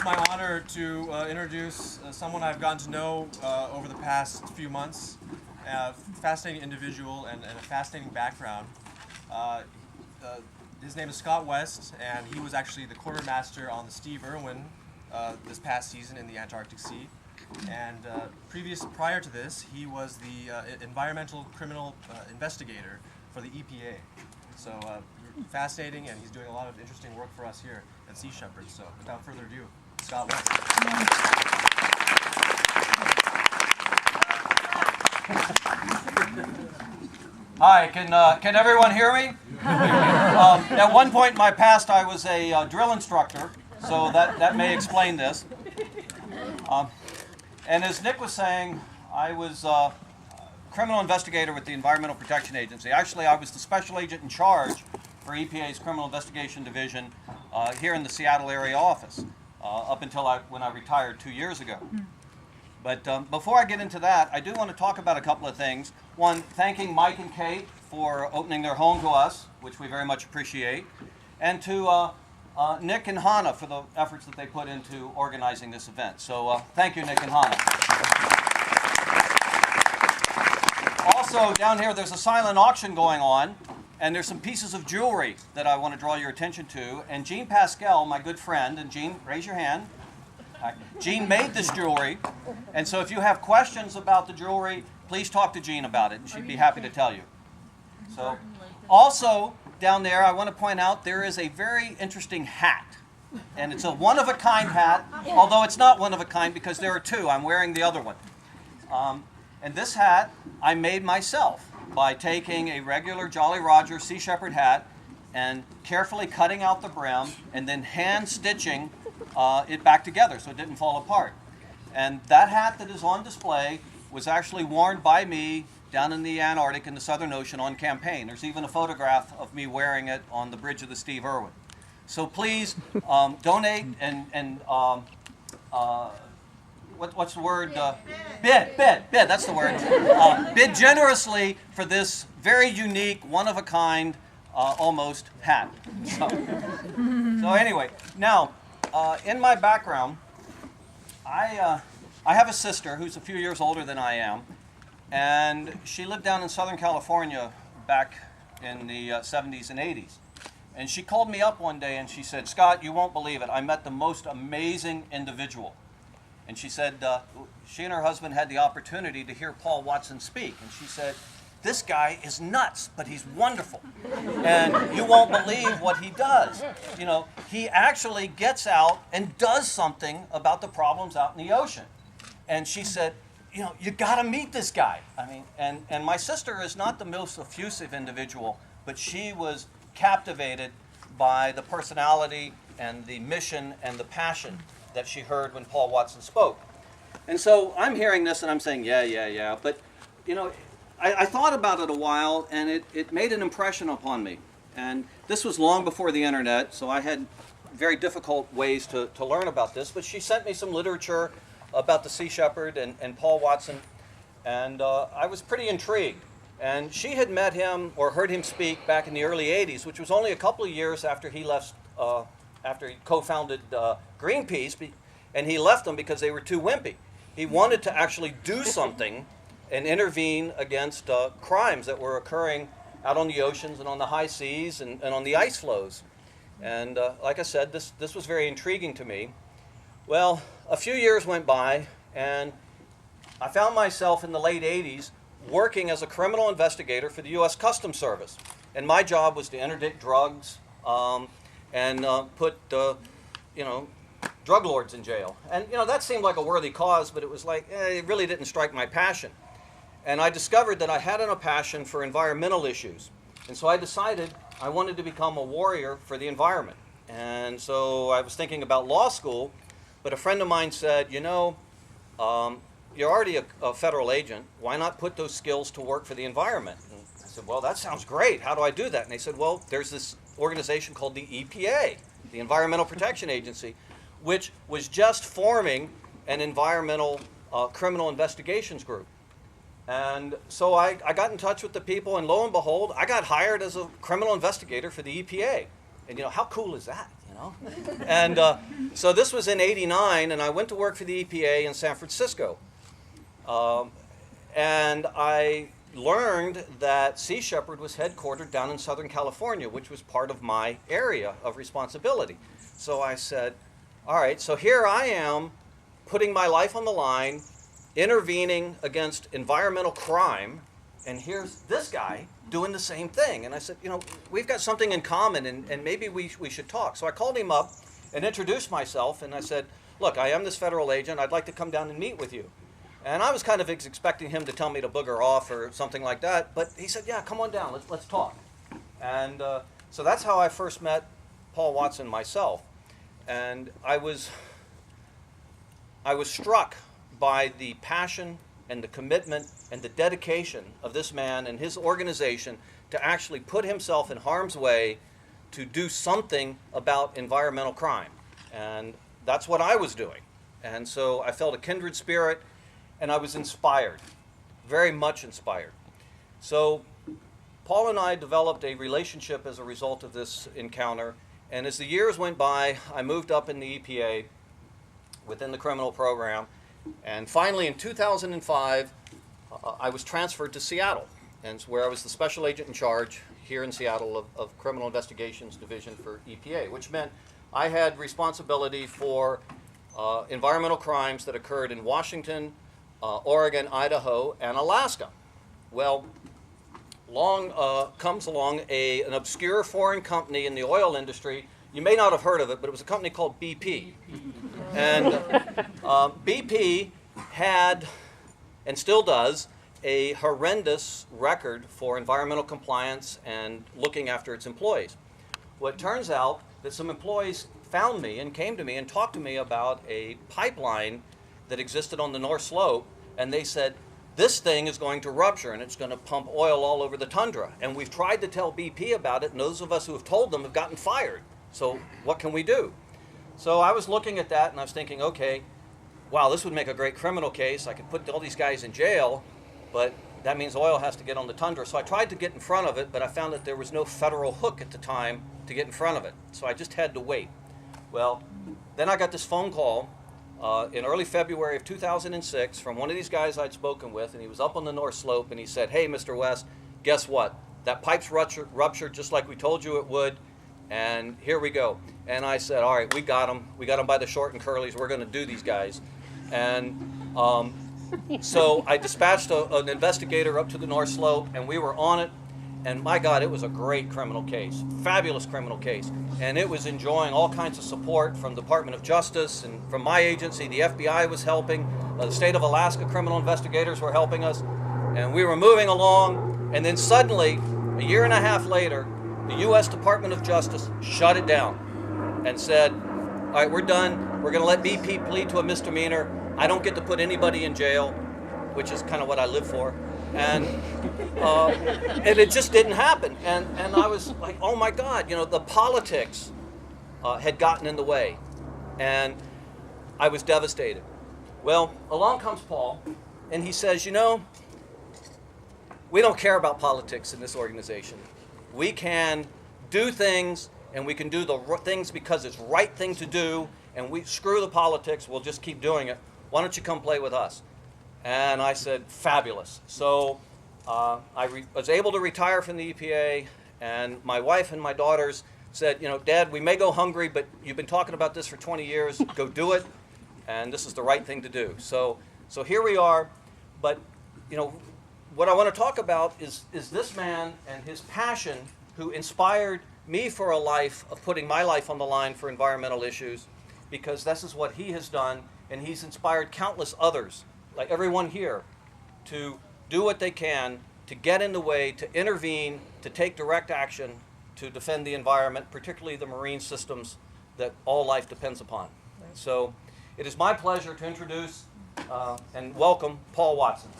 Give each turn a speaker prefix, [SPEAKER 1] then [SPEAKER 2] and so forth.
[SPEAKER 1] It's my honor to introduce someone I've gotten to know over the past few months. Fascinating individual and a fascinating background. His name is Scott West, and he was actually the quartermaster on the Steve Irwin this past season in the Antarctic Sea. And prior to this, he was the environmental criminal investigator for the EPA. So fascinating, and he's doing a lot of interesting work for us here at Sea Shepherd. So without further ado, Scott West.
[SPEAKER 2] Hi, can everyone hear me? At one point in my past, I was a drill instructor, so that may explain this. And as Nick was saying, I was a criminal investigator with the Environmental Protection Agency. Actually, I was the special agent in charge for EPA's Criminal Investigation Division here in the Seattle area office up until when I retired 2 years ago. But before I get into that, I do want to talk about a couple of things. One, thanking Mike and Kate for opening their home to us, which we very much appreciate, and to Nick and Hannah for the efforts that they put into organizing this event. So thank you, Nick and Hannah. Also, down here, there's a silent auction going on, and there's some pieces of jewelry that I want to draw your attention to. And Jean Pascal, my good friend, and Jean, raise your hand. Jean made this jewelry, and so if you have questions about the jewelry, please talk to Jean about it, and she'd be happy to tell you. So, also down there, I want to point out there is a very interesting hat, and it's a one-of-a-kind hat, although it's not one-of-a-kind because there are two. I'm wearing the other one. And this hat I made myself by taking a regular Jolly Roger Sea Shepherd hat and carefully cutting out the brim and then hand-stitching it back together so it didn't fall apart. And that hat that is on display was actually worn by me down in the Antarctic in the Southern Ocean on campaign. There's even a photograph of me wearing it on the bridge of the Steve Irwin. So please donate and what's the word? Bid, that's the word. Bid generously for this very unique, one-of-a-kind, almost hat. So anyway, now, in my background, I have a sister who's a few years older than I am, and she lived down in Southern California back in the 70s and 80s. And she called me up one day and she said, "Scott, you won't believe it. I met the most amazing individual." And she said she and her husband had the opportunity to hear Paul Watson speak. And she said, "This guy is nuts, but he's wonderful. And you won't believe what he does. You know, he actually gets out and does something about the problems out in the ocean." And she said, "You know, you got to meet this guy." I mean, and my sister is not the most effusive individual, but she was captivated by the personality and the mission and the passion that she heard when Paul Watson spoke. And so I'm hearing this and I'm saying, yeah. But, you know, I thought about it a while, and it made an impression upon me. And this was long before the internet, so I had very difficult ways to learn about this. But she sent me some literature about the Sea Shepherd and Paul Watson, and I was pretty intrigued. And she had met him or heard him speak back in the early 80s, which was only a couple of years after he left, after he co-founded Greenpeace, and he left them because they were too wimpy. He wanted to actually do something and intervene against crimes that were occurring out on the oceans and on the high seas and on the ice flows. And like I said, this was very intriguing to me. Well, a few years went by, and I found myself in the late 80s working as a criminal investigator for the U.S. Customs Service. And my job was to interdict drugs and put, drug lords in jail. And, that seemed like a worthy cause, but it was like, it really didn't strike my passion. And I discovered that I had a passion for environmental issues. And so I decided I wanted to become a warrior for the environment. And so I was thinking about law school, but a friend of mine said, you're already a federal agent. Why not put those skills to work for the environment? And I said, well, that sounds great. How do I do that? And they said, well, there's this organization called the EPA, the Environmental Protection Agency, which was just forming an environmental criminal investigations group. And so I got in touch with the people, and lo and behold, I got hired as a criminal investigator for the EPA. And how cool is that? know. And so this was in '89, and I went to work for the EPA in San Francisco. And I learned that Sea Shepherd was headquartered down in Southern California, which was part of my area of responsibility. So I said, all right, so here I am putting my life on the line, intervening against environmental crime, and here's this guy doing the same thing. And I said, you know, we've got something in common, and maybe we should talk. So I called him up and introduced myself, and I said, look, I am this federal agent. I'd like to come down and meet with you. And I was kind of expecting him to tell me to booger off or something like that, but he said, yeah, come on down, let's talk. And so that's how I first met Paul Watson myself. And I was struck by the passion and the commitment and the dedication of this man and his organization to actually put himself in harm's way to do something about environmental crime. And that's what I was doing. And so I felt a kindred spirit, and I was inspired, very much inspired. So Paul and I developed a relationship as a result of this encounter, and as the years went by, I moved up in the EPA within the criminal program, and finally in 2005, I was transferred to Seattle, and it's where I was the special agent in charge here in Seattle of Criminal Investigations Division for EPA, which meant I had responsibility for environmental crimes that occurred in Washington, Oregon, Idaho, and Alaska. Well, comes along an obscure foreign company in the oil industry. You may not have heard of it, but it was a company called BP. And BP had, and still does, a horrendous record for environmental compliance and looking after its employees. Well, it turns out that some employees found me and came to me and talked to me about a pipeline that existed on the North Slope, and they said, this thing is going to rupture and it's going to pump oil all over the tundra. And we've tried to tell BP about it, and those of us who have told them have gotten fired. So what can we do? So I was looking at that and I was thinking, okay, wow, this would make a great criminal case. I could put all these guys in jail, but that means oil has to get on the tundra. So I tried to get in front of it, but I found that there was no federal hook at the time to get in front of it. So I just had to wait. Well, then I got this phone call in early February of 2006 from one of these guys I'd spoken with, and he was up on the North Slope, and he said, hey, Mr. West, guess what? That pipe's ruptured just like we told you it would, and here we go. And I said, all right, we got them. We got them by the short and curlies. We're going to do these guys. And so I dispatched an investigator up to the North Slope, and we were on it. And my God, it was a great criminal case, fabulous criminal case. And it was enjoying all kinds of support from the Department of Justice and from my agency. The FBI was helping. The state of Alaska criminal investigators were helping us. And we were moving along. And then suddenly, a year and a half later, the U.S. Department of Justice shut it down and said, all right, we're done. We're going to let BP plead to a misdemeanor. I don't get to put anybody in jail, which is kind of what I live for. And it just didn't happen. And I was like, oh my God, you know, the politics had gotten in the way. And I was devastated. Well, along comes Paul, and he says, you know, we don't care about politics in this organization. We can do things, and we can do the things because it's the right thing to do, and we screw the politics, we'll just keep doing it. Why don't you come play with us? And I said, fabulous. So I was able to retire from the EPA, and my wife and my daughters said, you know, Dad, we may go hungry, but you've been talking about this for 20 years. Go do it, and this is the right thing to do. So here we are. But, you know, what I want to talk about is this man and his passion who inspired me for a life of putting my life on the line for environmental issues, because this is what he has done, and he's inspired countless others, like everyone here, to do what they can to get in the way, to intervene, to take direct action to defend the environment, particularly the marine systems that all life depends upon. So it is my pleasure to introduce and welcome Paul Watson.